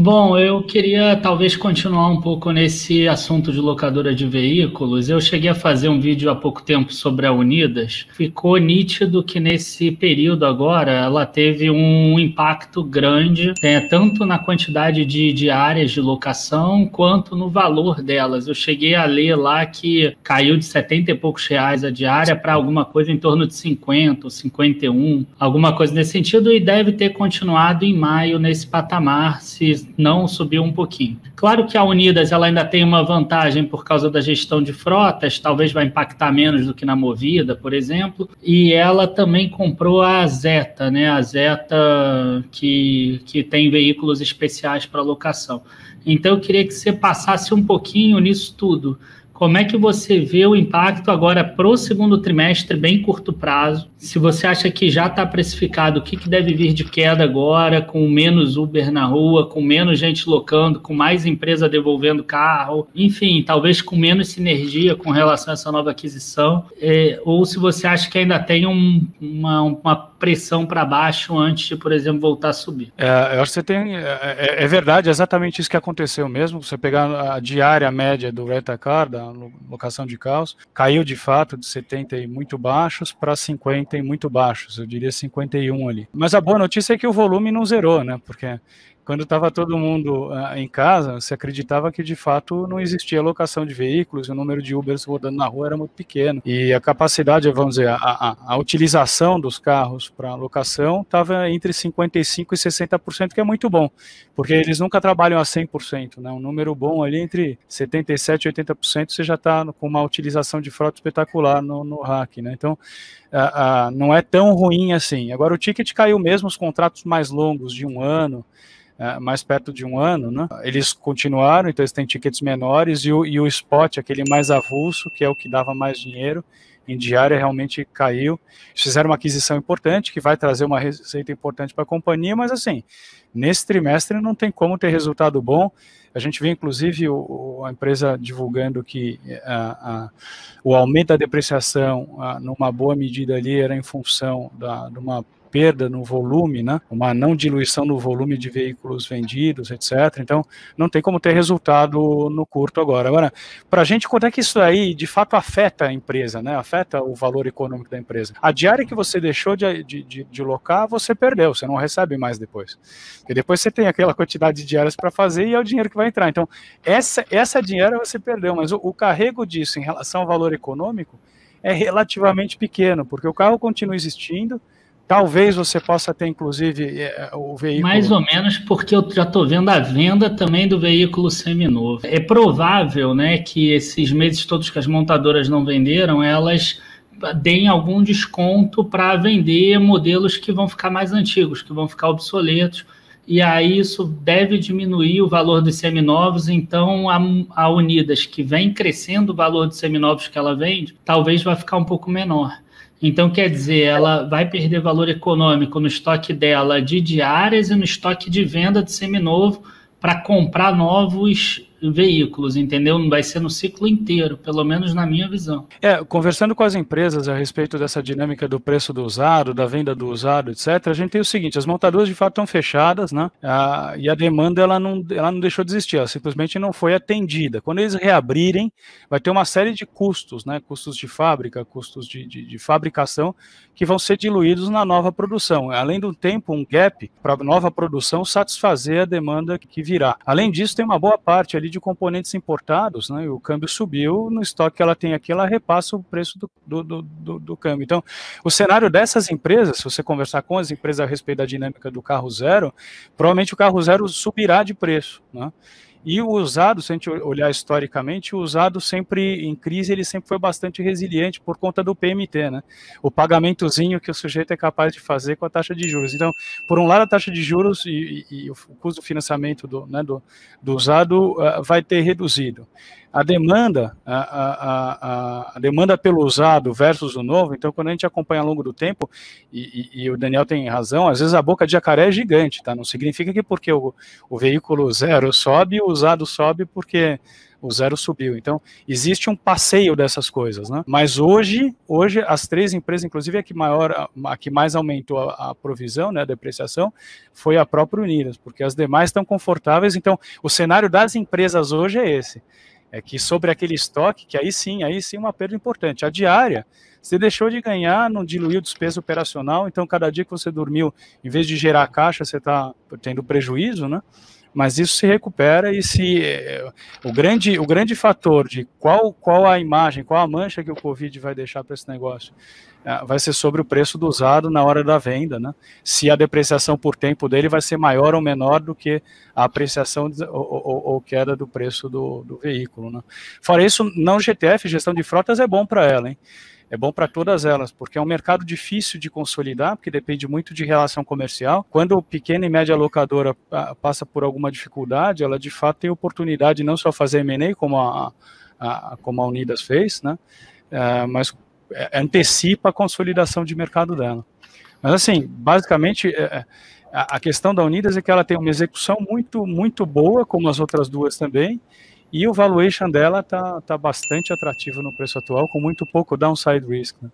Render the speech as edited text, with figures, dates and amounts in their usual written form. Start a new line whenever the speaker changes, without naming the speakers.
Bom, eu queria talvez continuar um pouco nesse assunto de locadora de veículos. Eu cheguei a fazer um vídeo há pouco tempo sobre a Unidas. Ficou nítido que nesse período agora ela teve um impacto grande, tanto na quantidade de diárias de locação quanto no valor delas. Eu cheguei a ler lá que caiu de 70 e poucos reais a diária para alguma coisa em torno de 50 ou 51, alguma coisa nesse sentido, e deve ter continuado em maio nesse patamar, se não subiu um pouquinho. Claro que a Unidas ela ainda tem uma vantagem por causa da gestão de frotas, talvez vai impactar menos do que na Movida, por exemplo, e ela também comprou a Zeta, né? A Zeta que tem veículos especiais para locação. Então eu queria que você passasse um pouquinho nisso tudo. Como é que você vê o impacto agora para o segundo trimestre, bem curto prazo? Se você acha que já está precificado, o que deve vir de queda agora, com menos Uber na rua, com menos gente locando, com mais empresa devolvendo carro, enfim, talvez com menos sinergia com relação a essa nova aquisição, ou se você acha que ainda tem uma pressão para baixo antes de, por exemplo, voltar a subir.
Eu acho que você tem. É verdade, é exatamente isso que aconteceu mesmo. Você pegar a diária média do Rent-A-Car, da locação de carros, caiu de fato de 70 e muito baixos para 50 e muito baixos, eu diria 51 ali. Mas a boa notícia é que o volume não zerou, né? Porque quando estava todo mundo em casa, você acreditava que de fato não existia locação de veículos, e o número de Ubers rodando na rua era muito pequeno. E a capacidade, vamos dizer, a utilização dos carros para locação estava entre 55% e 60%, que é muito bom, porque eles nunca trabalham a 100%, né? Um número bom ali entre 77% e 80% você já está com uma utilização de frota espetacular no RAC, né? Então, não é tão ruim assim. Agora, o ticket caiu mesmo, os contratos mais longos de um ano, mais perto de um ano, né? Eles continuaram, então eles têm tickets menores, e o spot, aquele mais avulso, que é o que dava mais dinheiro, em diária realmente caiu. Eles fizeram uma aquisição importante, que vai trazer uma receita importante para a companhia, mas assim, nesse trimestre não tem como ter resultado bom. A gente vê, inclusive, a empresa divulgando que o aumento da depreciação, numa boa medida ali, era em função de uma perda no volume, né? Uma não diluição no volume de veículos vendidos, etc. Então, não tem como ter resultado no curto agora. Agora, para a gente, quanto é que isso aí, de fato, afeta a empresa, né? Afeta o valor econômico da empresa. A diária que você deixou de locar, você perdeu, você não recebe mais depois. E depois você tem aquela quantidade de diárias para fazer e é o dinheiro que vai entrar. Então, essa diária você perdeu, mas o carrego disso em relação ao valor econômico é relativamente pequeno, porque o carro continua existindo. Talvez você possa ter, inclusive, o veículo...
Mais ou menos, porque eu já estou vendo a venda também do veículo seminovo. É provável, né, que esses meses todos que as montadoras não venderam, elas deem algum desconto para vender modelos que vão ficar mais antigos, que vão ficar obsoletos. E aí isso deve diminuir o valor dos seminovos. Então a Unidas, que vem crescendo o valor dos seminovos que ela vende, talvez vai ficar um pouco menor. Então, quer dizer, ela vai perder valor econômico no estoque dela de diárias e no estoque de venda de seminovo para comprar novos veículos, entendeu? Não vai ser no ciclo inteiro, pelo menos na minha visão.
Conversando com as empresas a respeito dessa dinâmica do preço do usado, da venda do usado, etc., a gente tem o seguinte: as montadoras de fato estão fechadas, né? E a demanda ela não deixou de existir, ela simplesmente não foi atendida. Quando eles reabrirem, vai ter uma série de custos, né? Custos de fábrica, custos de fabricação, que vão ser diluídos na nova produção. Além do tempo, um gap para a nova produção satisfazer a demanda que virá. Além disso, tem uma boa parte ali de componentes importados, né? E o câmbio subiu, no estoque que ela tem aqui, ela repassa o preço do câmbio. Então, o cenário dessas empresas, se você conversar com as empresas a respeito da dinâmica do carro zero, provavelmente o carro zero subirá de preço, né? E o usado, se a gente olhar historicamente, o usado sempre, em crise, ele sempre foi bastante resiliente por conta do PMT, né? O pagamentozinho que o sujeito é capaz de fazer com a taxa de juros. Então, por um lado, a taxa de juros e o custo do financiamento do usado vai ter reduzido. a demanda, a demanda pelo usado versus o novo, então quando a gente acompanha ao longo do tempo, e o Daniel tem razão, às vezes a boca de jacaré é gigante, tá? Não significa que porque o veículo zero sobe, o usado sobe porque o zero subiu. Então, existe um passeio dessas coisas, né? Mas hoje as três empresas, inclusive a que mais aumentou a provisão, né, a depreciação, foi a própria Unidas, porque as demais estão confortáveis. Então, o cenário das empresas hoje é esse. É que sobre aquele estoque, que aí sim uma perda importante. A diária, você deixou de ganhar, não diluiu o despesa operacional, então cada dia que você dormiu, em vez de gerar caixa, você está tendo prejuízo, né? Mas isso se recupera e o grande fator de qual a imagem, qual a mancha que o Covid vai deixar para esse negócio, vai ser sobre o preço do usado na hora da venda, né? Se a depreciação por tempo dele vai ser maior ou menor do que a apreciação ou queda do preço do veículo, né? Fora isso, não GTF, gestão de frotas é bom para ela, hein? É bom para todas elas, porque é um mercado difícil de consolidar, porque depende muito de relação comercial. Quando a pequena e média locadora passa por alguma dificuldade, ela de fato tem oportunidade de não só fazer M&A, como a Unidas fez, né? Mas antecipa a consolidação de mercado dela. Mas assim, basicamente, a questão da Unidas é que ela tem uma execução muito, muito boa, como as outras duas também, e o valuation dela tá bastante atrativo no preço atual, com muito pouco downside risk, né?